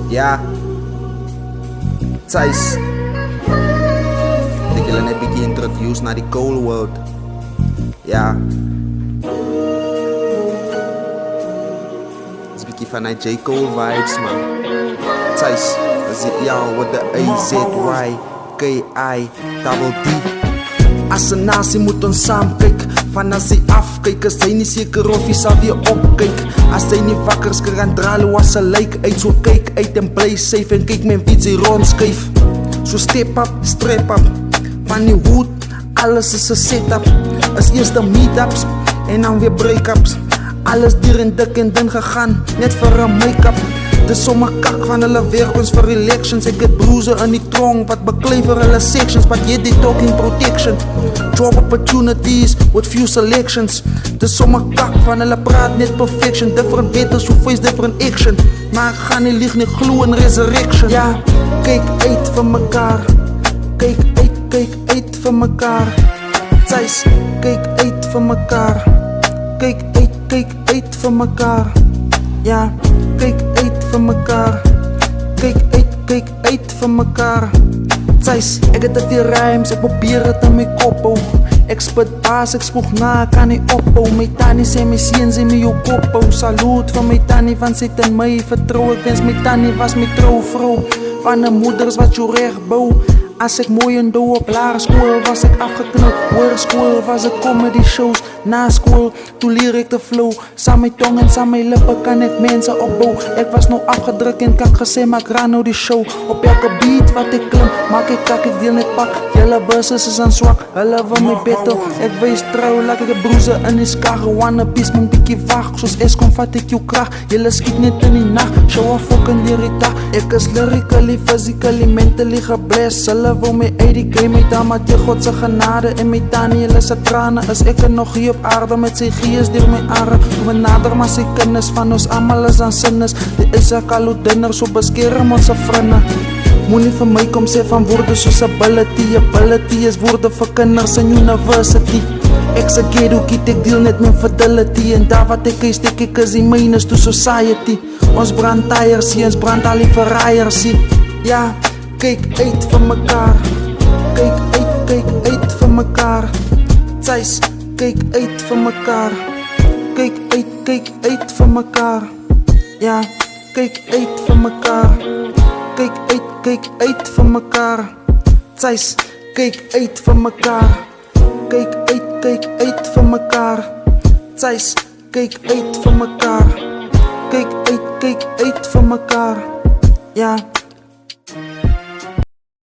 Ja, Thijs. Ik wil een beetje introduce naar die cold world. Ja. Het is een beetje vanuit J. Cole vibes, man. Thijs, dat zit jou with de A-Z-Y-K-I-double-D. As een nasie moet ons saam kyk. Van as hy afkyk, is hy nie seker of hy sal weer opkyk. As hy nie wakker is, kan dralo as hy lyk uit. So kyk uit en bly safe en kyk men wie sy rondskuif. So step up, strap up. Van die hoed, alles is 'n setup. Is eers de meetups en dan weer breakups. Alles dier en dik en dun gegaan, net vir 'n make-up. Dis sommer kak van hulle werkens vir elections. Ek het broeze in die tronk wat beklei vir hulle sections. But yet they talking protection. Job opportunities with few selections. Dis sommer kak van hulle praat net perfection. Different battles, who face different action. Maar ek gaan nie lieg nie, glo in resurrection. Ja, kyk uit vir mekaar. Kyk uit vir mekaar. Thijs, kyk uit vir mekaar. Kyk uit vir mekaar. Ja, kyk uit vir mekaar. Kyk uit vir mekaar. Thijs, ek het te veel rhymes, ek probeer het in my kop hou. Ek spit baas, ek spoeg na, ek kan nie ophou. My tannie sê my seun sê my jou kop hou. Saluut van my tannie, want sy het in my vertrou. Ek wens my tannie was my trou vrou. Van die moeders wat jou recht bou. As ek mooi en dou op laerskool was ek afgeknip. Hoërskool was ek comedy shows. Na school, toe leer ek de flow. Saam my tong en saam my lippe kan ek mense opbou. Ek was nou afgedruk en kak gesê, maar ek ran nou die show. Op elke beat wat ek klim, maak ek kak, ek deel net pak. Julle verses is aan swak, hulle wil my battle. Ek wees trouw, laat ek die broeze in die skar. Wannabes, mon bikkie wacht, soos Eskom vat ek jou kracht. Julle skiet net in die nacht, show a fucking deur die dag. Ek is lyrically, physically, mentally gebless. Hulle wil my uit die game, my dame, die Godse genade. En my tannie, hulle se trane, is ek er nog hier op aarde met sy gees deur my are. Toe benader maar sy kinders, van ons allemaal is aan sinnes. Die is ek al hoe dinner, so beskerm ons vriende. Moenie vir my kom sê van woorde soos ability. Ability is woorde vir kinders in university. Ek se ghetto kid, ek deel net met fidelity. En daar wat ek is, ek is die minus to society. Ons brand tires hier, ons brand al die verraaiers hier. Ja, kyk uit vir mekaar. Kyk uit vir mekaar. Thijs, kyk uit vir mekaar. Kyk uit vir mekaar. Ja, kyk uit vir mekaar. Kyk uit vir mekaar. Thijs, kyk uit vir mekaar. Kyk uit vir mekaar. Thijs, kyk uit vir mekaar. Kyk uit vir mekaar. Ja.